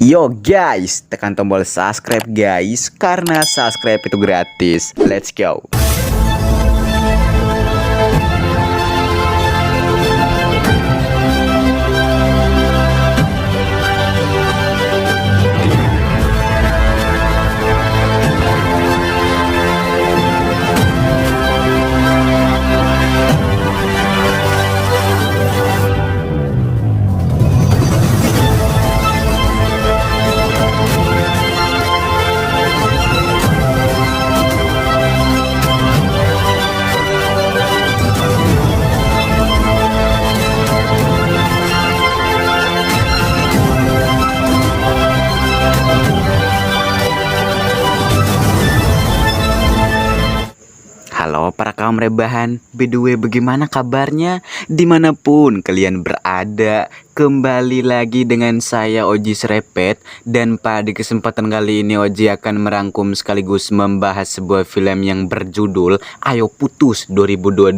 Yo guys, tekan tombol subscribe guys, karena subscribe itu gratis. Let's go. Halo para kaum rebahan, by the way bagaimana kabarnya? Dimanapun kalian berada, kembali lagi dengan saya Oji Srepet. Dan pada kesempatan kali ini Oji akan merangkum sekaligus membahas sebuah film yang berjudul Ayo Putus 2022.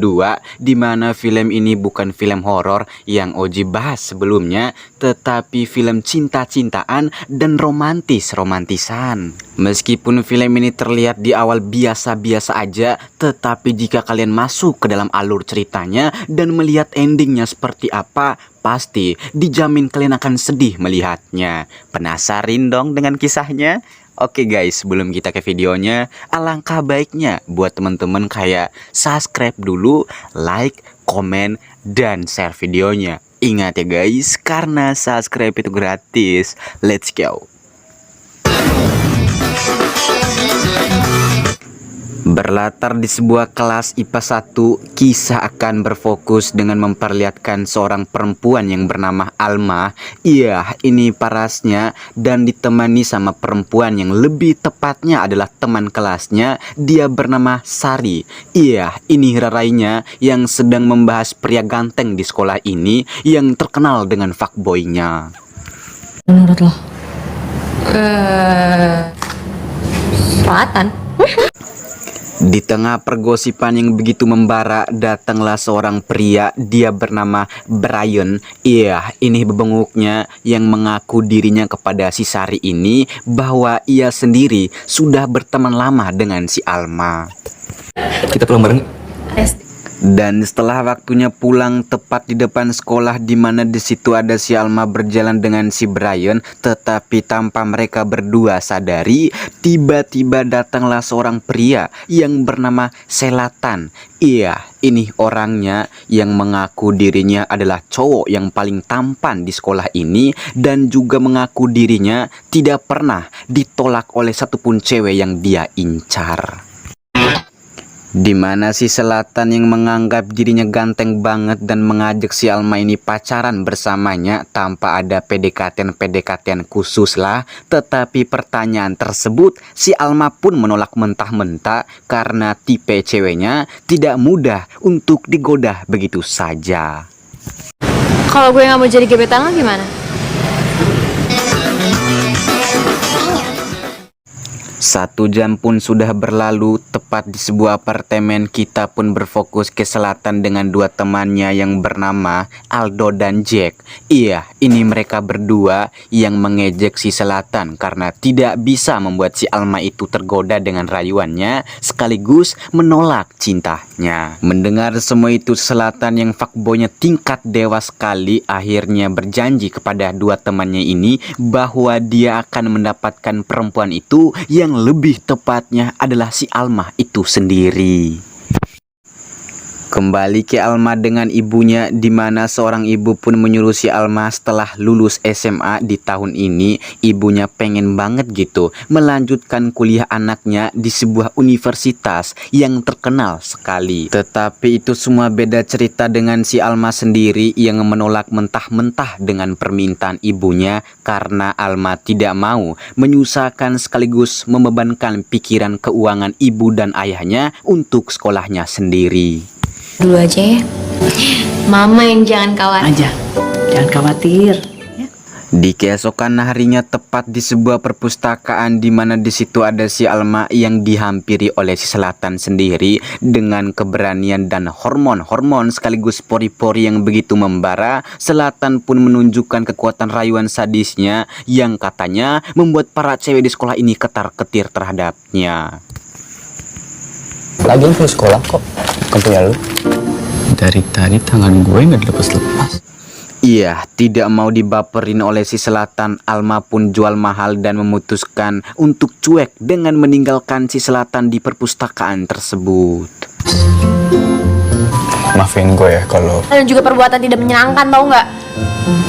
Dimana film ini bukan film horor yang Oji bahas sebelumnya, tetapi film cinta-cintaan dan romantisan. Meskipun film ini terlihat di awal biasa-biasa aja, tetapi jika kalian masuk ke dalam alur ceritanya dan melihat endingnya seperti apa, pasti dijamin kalian akan sedih melihatnya. Penasaran dong dengan kisahnya? Oke guys, sebelum kita ke videonya, alangkah baiknya buat teman-teman kayak subscribe dulu, like, komen, dan share videonya. Ingat ya guys, karena subscribe itu gratis. Let's go. Berlatar di sebuah kelas IPA 1, kisah akan berfokus dengan memperlihatkan seorang perempuan yang bernama Alma. Iya, ini parasnya, dan ditemani sama perempuan yang lebih tepatnya adalah teman kelasnya. Dia bernama Sari. Iya, ini rarainya yang sedang membahas pria ganteng di sekolah ini yang terkenal dengan fuckboy-nya. Menurut lo? Selatan. Di tengah pergosipan yang begitu membara, datanglah seorang pria. Dia bernama Brian. Iya, ini bebenguknya yang mengaku dirinya kepada si Sari ini bahwa ia sendiri sudah berteman lama dengan si Alma. Kita pulang bareng. Dan setelah waktunya pulang tepat di depan sekolah, di mana di situ ada si Alma berjalan dengan si Brian, tetapi tanpa mereka berdua sadari, tiba-tiba datanglah seorang pria yang bernama Selatan. Iya, ini orangnya yang mengaku dirinya adalah cowok yang paling tampan di sekolah ini, dan juga mengaku dirinya tidak pernah ditolak oleh satupun cewek yang dia incar. Dimana si Selatan yang menganggap dirinya ganteng banget dan mengajak si Alma ini pacaran bersamanya tanpa ada PDKT-PDKT khusus lah. Tetapi pertanyaan tersebut si Alma pun menolak mentah-mentah karena tipe ceweknya tidak mudah untuk digoda begitu saja. Kalau gue nggak mau jadi gebetan lo gimana? Satu jam pun sudah berlalu. Tepat di sebuah apartemen, kita pun berfokus ke Selatan dengan dua temannya yang bernama Aldo dan Jack. Iya, ini mereka berdua yang mengejek si Selatan karena tidak bisa membuat si Alma itu tergoda dengan rayuannya, sekaligus menolak cintanya. Mendengar semua itu, Selatan yang fuckboynya tingkat dewa sekali akhirnya berjanji kepada dua temannya ini bahwa dia akan mendapatkan perempuan itu, yang lebih tepatnya adalah si Alma itu sendiri. Kembali ke Alma dengan ibunya, di mana seorang ibu pun menyuruh si Alma setelah lulus SMA di tahun ini, ibunya pengen banget gitu melanjutkan kuliah anaknya di sebuah universitas yang terkenal sekali. Tetapi itu semua beda cerita dengan si Alma sendiri yang menolak mentah-mentah dengan permintaan ibunya karena Alma tidak mau menyusahkan sekaligus membebankan pikiran keuangan ibu dan ayahnya untuk sekolahnya sendiri. Dulu aja ya. Mama yang jangan khawatir. Jangan khawatir. Di keesokan harinya tepat di sebuah perpustakaan di mana di situ ada si Alma yang dihampiri oleh si Selatan sendiri dengan keberanian dan hormon-hormon sekaligus pori-pori yang begitu membara. Selatan pun menunjukkan kekuatan rayuan sadisnya yang katanya membuat para cewek di sekolah ini ketar-ketir terhadapnya. Lagian punya sekolah kok, kan punya lu. Dari tadi tangan gue nggak dilepas-lepas. Iya, tidak mau dibaperin oleh si Selatan, Alma pun jual mahal dan memutuskan untuk cuek dengan meninggalkan si Selatan di perpustakaan tersebut. Maafin gue ya kalau Dan juga perbuatan tidak menyenangkan, tau nggak?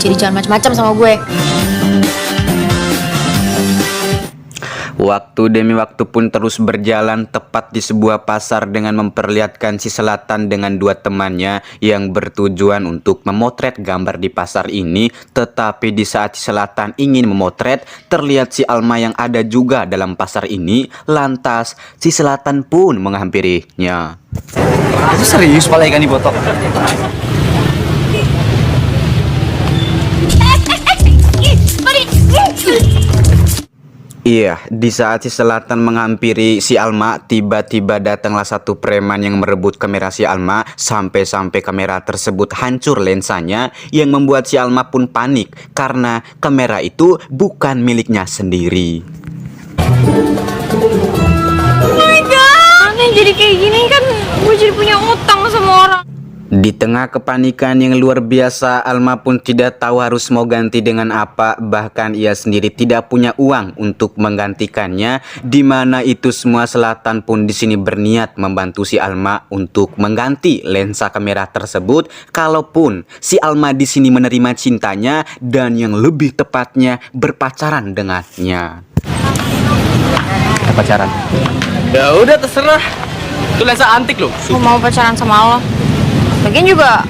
Jadi jangan macam-macam sama gue. Waktu demi waktu pun terus berjalan tepat di sebuah pasar dengan memperlihatkan si Selatan dengan dua temannya yang bertujuan untuk memotret gambar di pasar ini. Tetapi di saat si Selatan ingin memotret, terlihat si Alma yang ada juga dalam pasar ini. Lantas si Selatan pun menghampirinya. itu serius pala ikan dibotok. Iya, di saat si Selatan menghampiri si Alma, tiba-tiba datanglah satu preman yang merebut kamera si Alma sampai-sampai kamera tersebut hancur lensanya yang membuat si Alma pun panik karena kamera itu bukan miliknya sendiri. Oh my god, aneh jadi kayak gini kan gue jadi punya utang sama orang. Di tengah kepanikan yang luar biasa, Alma pun tidak tahu harus mau ganti dengan apa. Bahkan ia sendiri tidak punya uang untuk menggantikannya. Di mana itu semua Selatan pun di sini berniat membantu si Alma untuk mengganti lensa kamera tersebut. Kalaupun si Alma di sini menerima cintanya dan yang lebih tepatnya berpacaran dengannya. Kita pacaran. Ya udah terserah. Itu lensa antik loh. Gue mau pacaran sama lo. Lagian juga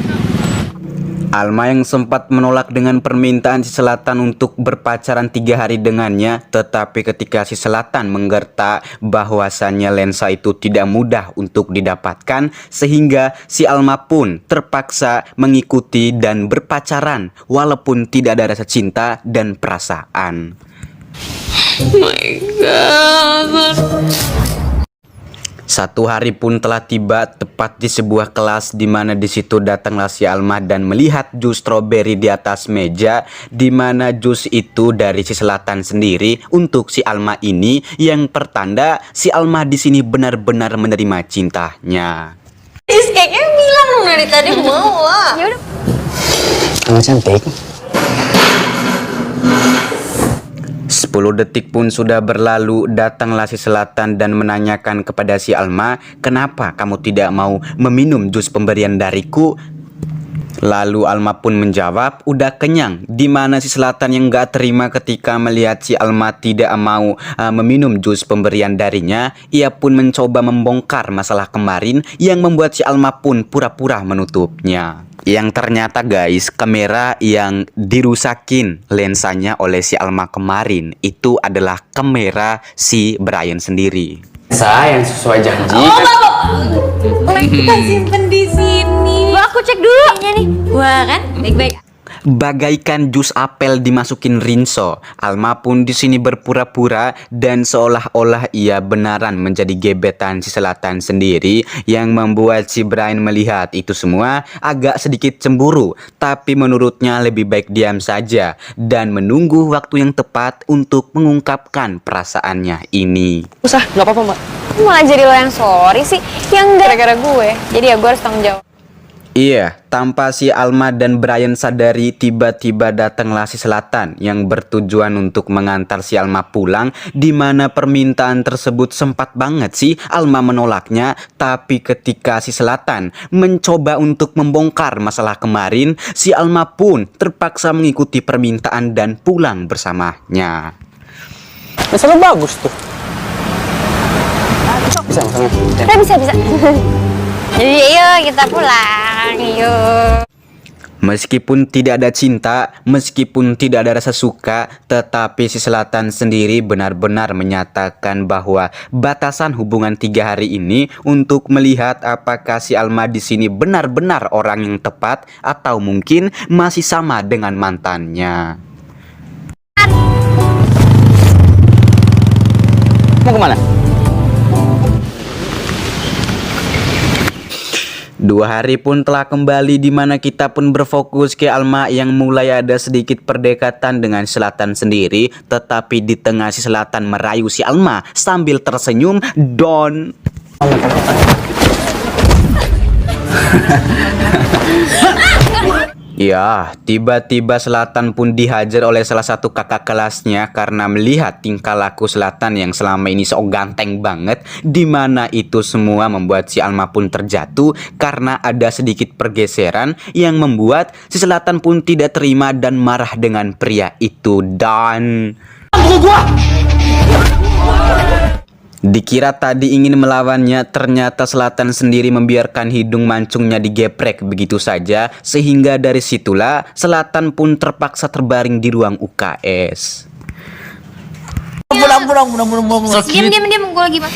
Alma yang sempat menolak dengan permintaan si Selatan untuk berpacaran 3 hari dengannya. Tetapi ketika si Selatan menggertak bahwasannya lensa itu tidak mudah untuk didapatkan, sehingga si Alma pun terpaksa mengikuti dan berpacaran walaupun tidak ada rasa cinta dan perasaan. oh my god. Satu hari pun telah tiba tepat di sebuah kelas di mana di situ datanglah si Alma dan melihat jus stroberi di atas meja, di mana jus itu dari si Selatan sendiri untuk si Alma ini yang pertanda si Alma di sini benar-benar menerima cintanya. Kayaknya bilang dong dari tadi mau lah. Ya udah. Kamu cantik. 10 detik pun sudah berlalu, datanglah si Selatan dan menanyakan kepada si Alma, kenapa kamu tidak mau meminum jus pemberian dariku? Lalu Alma pun menjawab, udah kenyang. Di mana si Selatan yang gak terima ketika melihat si Alma tidak mau meminum jus pemberian darinya. Ia pun mencoba membongkar masalah kemarin yang membuat si Alma pun pura-pura menutupnya. Yang ternyata guys, kamera yang dirusakin lensanya oleh si Alma kemarin itu adalah kamera si Brian sendiri. Saya yang sesuai janji. Kita simpen di sini. Wah, aku cek dulu. Kayaknya nih. Wah kan, baik-baik. Bagaikan jus apel dimasukin rinso, Alma pun di sini berpura-pura dan seolah-olah ia benaran menjadi gebetan si Selatan sendiri, yang membuat si Brian melihat itu semua agak sedikit cemburu. Tapi menurutnya lebih baik diam saja dan menunggu waktu yang tepat untuk mengungkapkan perasaannya ini. Usah, nggak apa-apa mbak. Malah jadi lo yang sorry sih. Yang gara-gara gue. Jadi ya gue harus tanggung jawab. Iya, tanpa si Alma dan Brian sadari, tiba-tiba datanglah si Selatan yang bertujuan untuk mengantar si Alma pulang, di mana permintaan tersebut sempat banget sih Alma menolaknya. Tapi ketika si Selatan mencoba untuk membongkar masalah kemarin, si Alma pun terpaksa mengikuti permintaan dan pulang bersamanya. Masalah bagus tuh. Bisa masalahnya. Bisa. Jadi yuk kita pulang, yuk. Meskipun tidak ada cinta, meskipun tidak ada rasa suka, tetapi si Selatan sendiri benar-benar menyatakan bahwa batasan hubungan 3 hari ini untuk melihat apakah si Alma di sini benar-benar orang yang tepat atau mungkin masih sama dengan mantannya. kemana? 2 hari pun telah kembali di mana kita pun berfokus ke Alma yang mulai ada sedikit perdekatan dengan Selatan sendiri, tetapi di tengah si Selatan merayu si Alma sambil tersenyum don. Ya, tiba-tiba Selatan pun dihajar oleh salah satu kakak kelasnya karena melihat tingkah laku Selatan yang selama ini sok ganteng banget, di mana itu semua membuat si Alma pun terjatuh karena ada sedikit pergeseran yang membuat si Selatan pun tidak terima dan marah dengan pria itu dan dikira tadi ingin melawannya, ternyata Selatan sendiri membiarkan hidung mancungnya digeprek begitu saja, sehingga dari situlah Selatan pun terpaksa terbaring di ruang UKS. Pulang. Diam, gue lagi mas.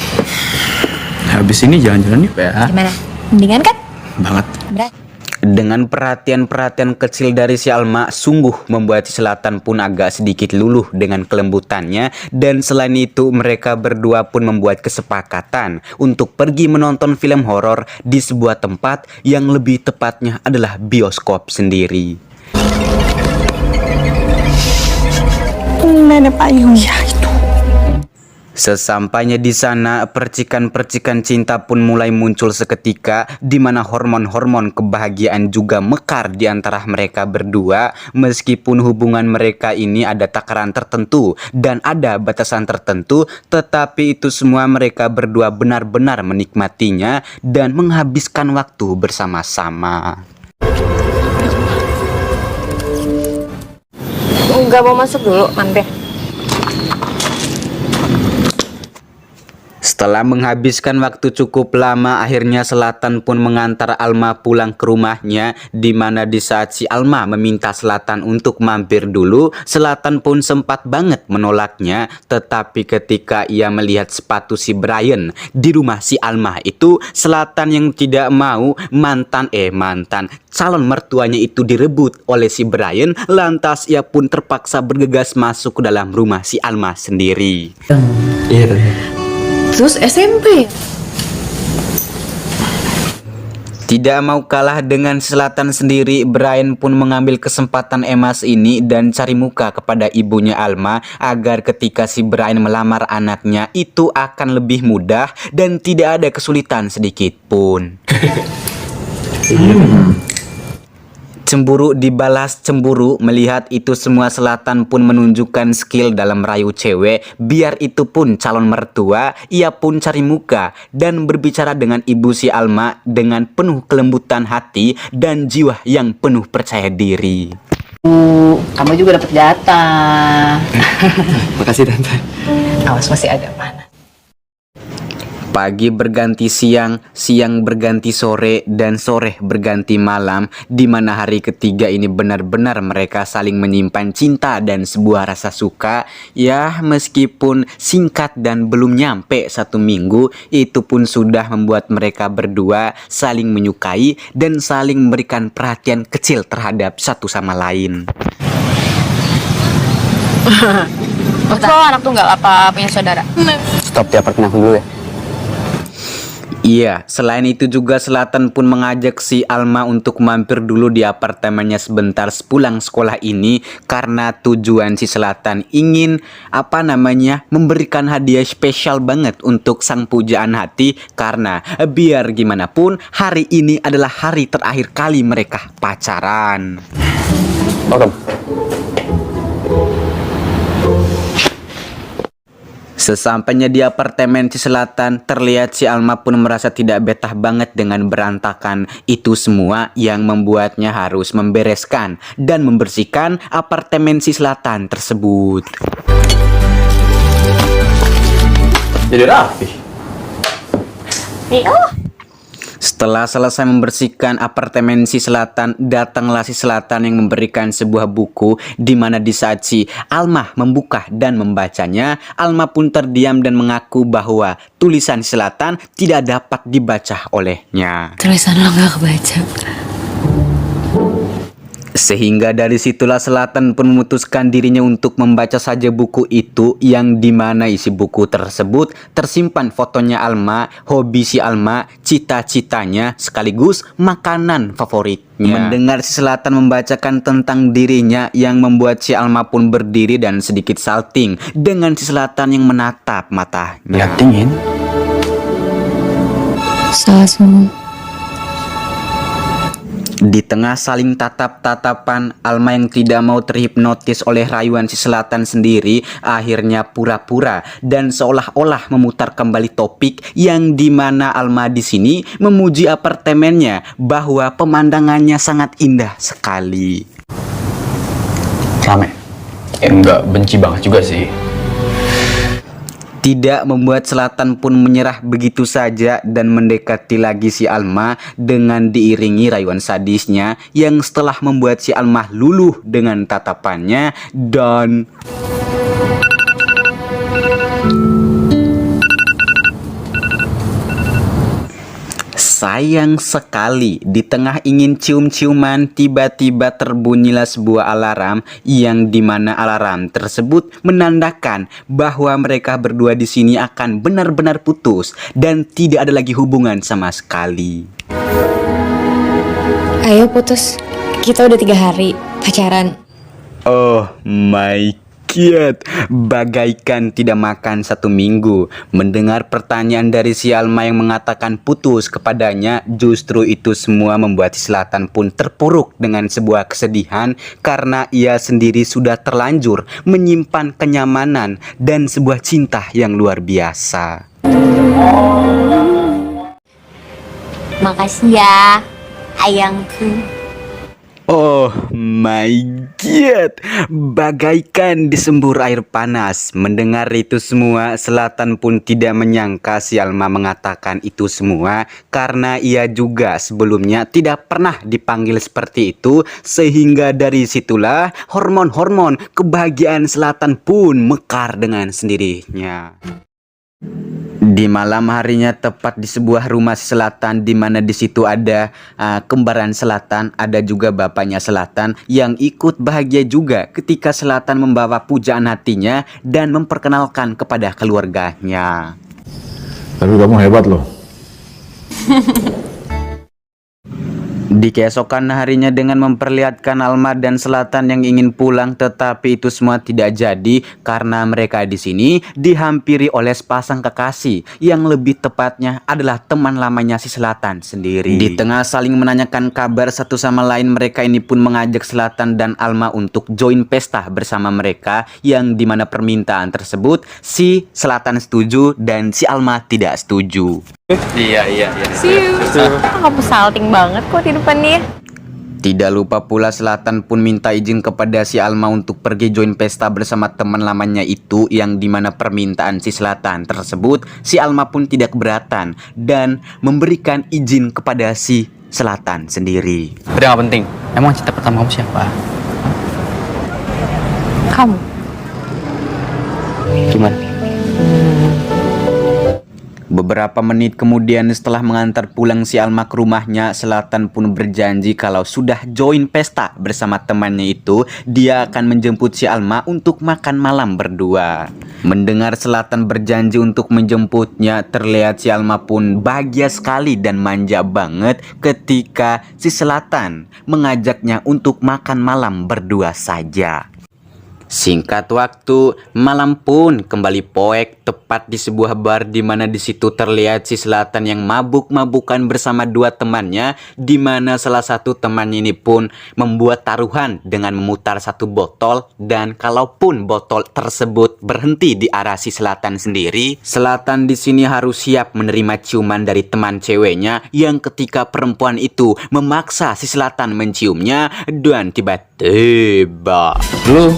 Habis ini jalan-jalan yuk ya. Gimana? Mendingan kan? Banget. Berat. Dengan perhatian-perhatian kecil dari si Alma, sungguh membuat si Selatan pun agak sedikit luluh dengan kelembutannya. Dan selain itu, mereka berdua pun membuat kesepakatan untuk pergi menonton film horor di sebuah tempat yang lebih tepatnya adalah bioskop sendiri. Mana payung? Ya itu. Sesampainya di sana, percikan-percikan cinta pun mulai muncul seketika, di mana hormon-hormon kebahagiaan juga mekar di antara mereka berdua. Meskipun hubungan mereka ini ada takaran tertentu dan ada batasan tertentu, tetapi itu semua mereka berdua benar-benar menikmatinya dan menghabiskan waktu bersama-sama. Enggak mau masuk dulu, mampir. Setelah menghabiskan waktu cukup lama, akhirnya Selatan pun mengantar Alma pulang ke rumahnya, di mana di saat si Alma meminta Selatan untuk mampir dulu, Selatan pun sempat banget menolaknya. Tetapi ketika ia melihat sepatu si Brian di rumah si Alma itu, Selatan yang tidak mau mantan calon mertuanya itu direbut oleh si Brian, lantas ia pun terpaksa bergegas masuk ke dalam rumah si Alma sendiri. Iya. Terus SMP. Tidak mau kalah dengan Selatan sendiri, Brian pun mengambil kesempatan emas ini dan cari muka kepada ibunya Alma agar ketika si Brian melamar anaknya itu akan lebih mudah dan tidak ada kesulitan sedikit pun. Cemburu dibalas cemburu, melihat itu semua Selatan pun menunjukkan skill dalam merayu cewek, biar itu pun calon mertua, ia pun cari muka dan berbicara dengan ibu si Alma dengan penuh kelembutan hati dan jiwa yang penuh percaya diri. Kamu juga dapat jatah. Makasih tante. Awas masih ada mana? Pagi berganti siang, siang berganti sore, dan sore berganti malam, di mana hari ketiga ini benar-benar mereka saling menyimpan cinta dan sebuah rasa suka. Ya, meskipun singkat dan belum nyampe 1 minggu, itu pun sudah membuat mereka berdua saling menyukai dan saling memberikan perhatian kecil terhadap satu sama lain. Lo anak tuh nggak apa punya saudara? Stop di apartemen aku dulu ya. Iya, selain itu juga Selatan pun mengajak si Alma untuk mampir dulu di apartemennya sebentar sepulang sekolah ini, karena tujuan si Selatan ingin memberikan hadiah spesial banget untuk sang pujaan hati, karena biar gimana pun hari ini adalah hari terakhir kali mereka pacaran. Welcome. Sesampainya di apartemen si Selatan, terlihat si Alma pun merasa tidak betah banget dengan berantakan itu semua yang membuatnya harus membereskan dan membersihkan apartemen si Selatan tersebut. Jadi rapi. Setelah selesai membersihkan apartemen si Selatan, datanglah si Selatan yang memberikan sebuah buku, di mana di saat si Alma membuka dan membacanya, Alma pun terdiam dan mengaku bahwa tulisan si Selatan tidak dapat dibaca olehnya. Tulisan lo nggak kebaca. Sehingga dari situlah Selatan pun memutuskan dirinya untuk membaca saja buku itu, yang dimana isi buku tersebut tersimpan fotonya Alma, hobi si Alma, cita-citanya, sekaligus makanan favoritnya. Mendengar si Selatan membacakan tentang dirinya, yang membuat si Alma pun berdiri dan sedikit salting dengan si Selatan yang menatap matanya. Lihat dingin. Salah semua. Di tengah saling tatap-tatapan, Alma yang tidak mau terhipnotis oleh rayuan si Selatan sendiri akhirnya pura-pura dan seolah-olah memutar kembali topik, yang dimana Alma di sini memuji apartemennya bahwa pemandangannya sangat indah sekali. Rame. Enggak benci banget juga sih. Tidak membuat Selatan pun menyerah begitu saja dan mendekati lagi si Alma dengan diiringi rayuan sadisnya, yang setelah membuat si Alma luluh dengan tatapannya dan sayang sekali, di tengah ingin cium-ciuman, tiba-tiba terbunyilah sebuah alarm, yang dimana alarm tersebut menandakan bahwa mereka berdua di sini akan benar-benar putus dan tidak ada lagi hubungan sama sekali. Ayo putus. Kita udah 3 hari pacaran. Oh my God, bagaikan tidak makan 1 minggu. Mendengar pertanyaan dari si Alma yang mengatakan putus kepadanya, justru itu semua membuat si Selatan pun terpuruk dengan sebuah kesedihan, karena ia sendiri sudah terlanjur menyimpan kenyamanan dan sebuah cinta yang luar biasa. Makasih ya, ayangku. Oh my God, bagaikan disembur air panas. Mendengar itu semua, Selatan pun tidak menyangka si Alma mengatakan itu semua, karena ia juga sebelumnya tidak pernah dipanggil seperti itu. Sehingga dari situlah hormon-hormon kebahagiaan Selatan pun mekar dengan sendirinya. Di malam harinya, tepat di sebuah rumah Selatan, di mana di situ ada kembaran Selatan, ada juga bapaknya Selatan yang ikut bahagia juga ketika Selatan membawa pujaan hatinya dan memperkenalkan kepada keluarganya. Tapi kamu hebat loh. Di keesokan harinya, dengan memperlihatkan Alma dan Selatan yang ingin pulang, tetapi itu semua tidak jadi karena mereka di sini dihampiri oleh sepasang kekasih, yang lebih tepatnya adalah teman lamanya si Selatan sendiri. Di tengah saling menanyakan kabar satu sama lain, mereka ini pun mengajak Selatan dan Alma untuk join pesta bersama mereka, yang dimana permintaan tersebut si Selatan setuju dan si Alma tidak setuju. Iya. See you. Kamu salting banget kok di depan dia. Tidak lupa pula Selatan pun minta izin kepada si Alma untuk pergi join pesta bersama teman lamanya itu, yang dimana permintaan si Selatan tersebut si Alma pun tidak keberatan dan memberikan izin kepada si Selatan sendiri. Udah gak penting. Emang cinta pertama kamu siapa? Kamu. Gimana? Beberapa menit kemudian, setelah mengantar pulang si Alma ke rumahnya, Selatan pun berjanji kalau sudah join pesta bersama temannya itu, dia akan menjemput si Alma untuk makan malam berdua. Mendengar Selatan berjanji untuk menjemputnya, terlihat si Alma pun bahagia sekali dan manja banget ketika si Selatan mengajaknya untuk makan malam berdua saja. Singkat waktu, malam pun kembali poek, tepat di sebuah bar, di mana di situ terlihat si Selatan yang mabuk-mabukan bersama 2 temannya, di mana salah satu temannya ini pun membuat taruhan dengan memutar 1 botol, dan kalaupun botol tersebut berhenti di arah si Selatan sendiri, Selatan di sini harus siap menerima ciuman dari teman ceweknya, yang ketika perempuan itu memaksa si Selatan menciumnya, dan tiba-tiba Lu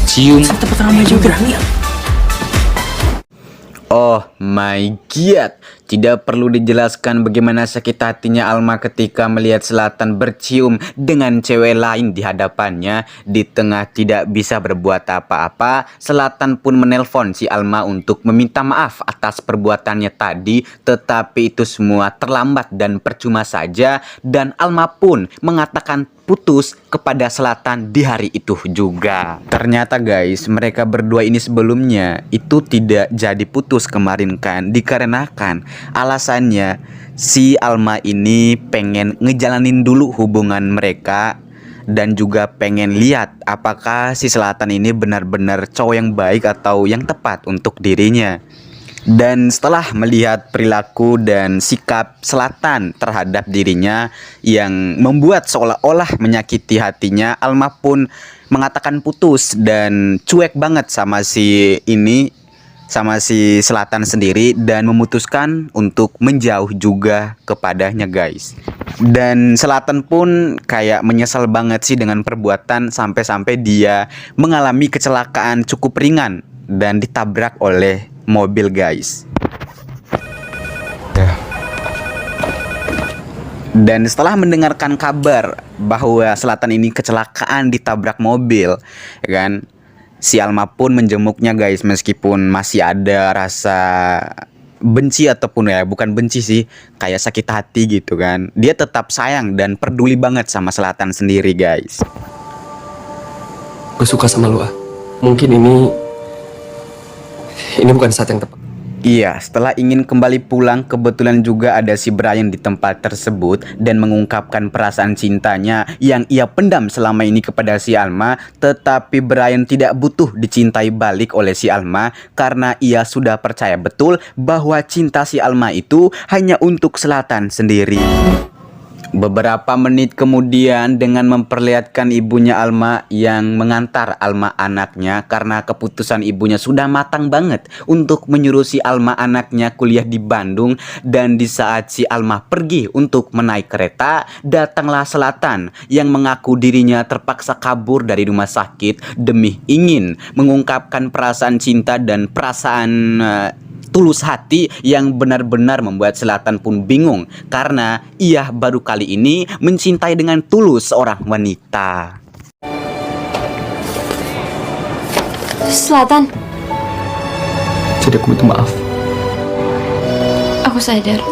cium pertama juga. Oh my God, tidak perlu dijelaskan bagaimana sakit hatinya Alma ketika melihat Selatan bercium dengan cewek lain di hadapannya. Di tengah tidak bisa berbuat apa-apa, Selatan pun menelpon si Alma untuk meminta maaf atas perbuatannya tadi, tetapi itu semua terlambat dan percuma saja, dan Alma pun mengatakan putus kepada Selatan di hari itu juga. Ternyata guys, mereka berdua ini sebelumnya itu tidak jadi putus kemarin kan, dikarenakan alasannya si Alma ini pengen ngejalanin dulu hubungan mereka dan juga pengen lihat apakah si Selatan ini benar-benar cowok yang baik atau yang tepat untuk dirinya. Dan setelah melihat perilaku dan sikap Selatan terhadap dirinya yang membuat seolah-olah menyakiti hatinya, Alma pun mengatakan putus dan cuek banget sama si Selatan sendiri dan memutuskan untuk menjauh juga kepadanya guys. Dan Selatan pun kayak menyesal banget sih dengan perbuatan sampai-sampai dia mengalami kecelakaan cukup ringan dan ditabrak oleh mobil guys. Dan setelah mendengarkan kabar bahwa Selatan ini kecelakaan ditabrak mobil, ya kan, si Alma pun menjenguknya guys, meskipun masih ada rasa benci ataupun ya bukan benci sih, kayak sakit hati gitu kan. Dia tetap sayang dan peduli banget sama Selatan sendiri guys. Gue suka sama lu, ah. Mungkin ini bukan saat yang tepat. Iya, setelah ingin kembali pulang, kebetulan juga ada si Brian di tempat tersebut dan mengungkapkan perasaan cintanya yang ia pendam selama ini kepada si Alma. Tetapi Brian tidak butuh dicintai balik oleh si Alma karena ia sudah percaya betul bahwa cinta si Alma itu hanya untuk Selatan sendiri. Beberapa menit kemudian, dengan memperlihatkan ibunya Alma yang mengantar Alma anaknya karena keputusan ibunya sudah matang banget untuk menyuruh si Alma anaknya kuliah di Bandung. Dan di saat si Alma pergi untuk menaik kereta, datanglah Selatan yang mengaku dirinya terpaksa kabur dari rumah sakit demi ingin mengungkapkan perasaan cinta dan perasaan tulus hati yang benar-benar membuat Selatan pun bingung karena ia baru kali ini mencintai dengan tulus seorang wanita. Selatan, Jadi aku minta maaf. aku sadar.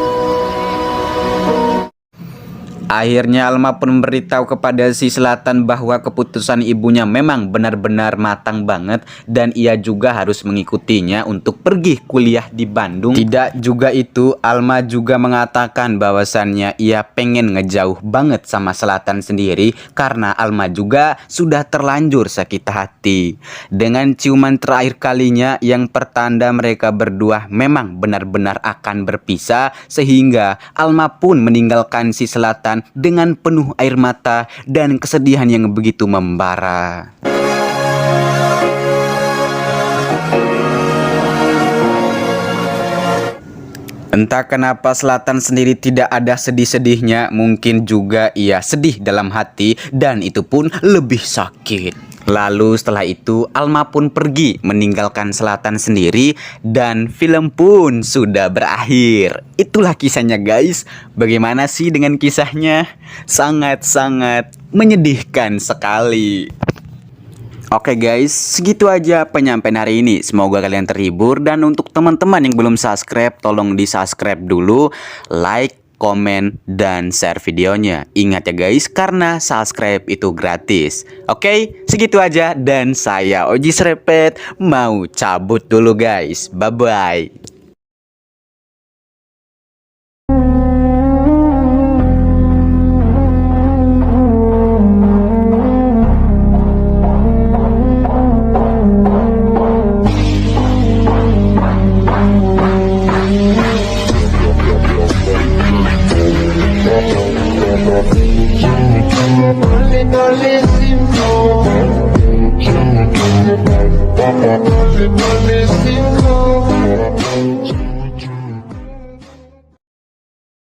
Akhirnya Alma pun memberitahu kepada si Selatan bahwa keputusan ibunya memang benar-benar matang banget dan ia juga harus mengikutinya untuk pergi kuliah di Bandung. Tidak juga itu, Alma juga mengatakan bahwasannya ia pengen ngejauh banget sama Selatan sendiri karena Alma juga sudah terlanjur sakit hati. Dengan ciuman terakhir kalinya yang pertanda mereka berdua memang benar-benar akan berpisah, sehingga Alma pun meninggalkan si Selatan dengan penuh air mata dan kesedihan yang begitu membara. Entah kenapa Selatan sendiri tidak ada sedih-sedihnya, mungkin juga ia sedih dalam hati dan itu pun lebih sakit. Lalu setelah itu Alma pun pergi meninggalkan Selatan sendiri dan film pun sudah berakhir. Itulah kisahnya guys. Bagaimana sih dengan kisahnya? Sangat-sangat menyedihkan sekali. Oke guys, segitu aja penyampaian hari ini. Semoga kalian terhibur, dan untuk teman-teman yang belum subscribe, tolong di subscribe dulu, like, komen, dan share videonya. Ingat ya guys, karena subscribe itu gratis. Oke, segitu aja, dan saya Oji Srepet mau cabut dulu guys. Bye-bye. Dale,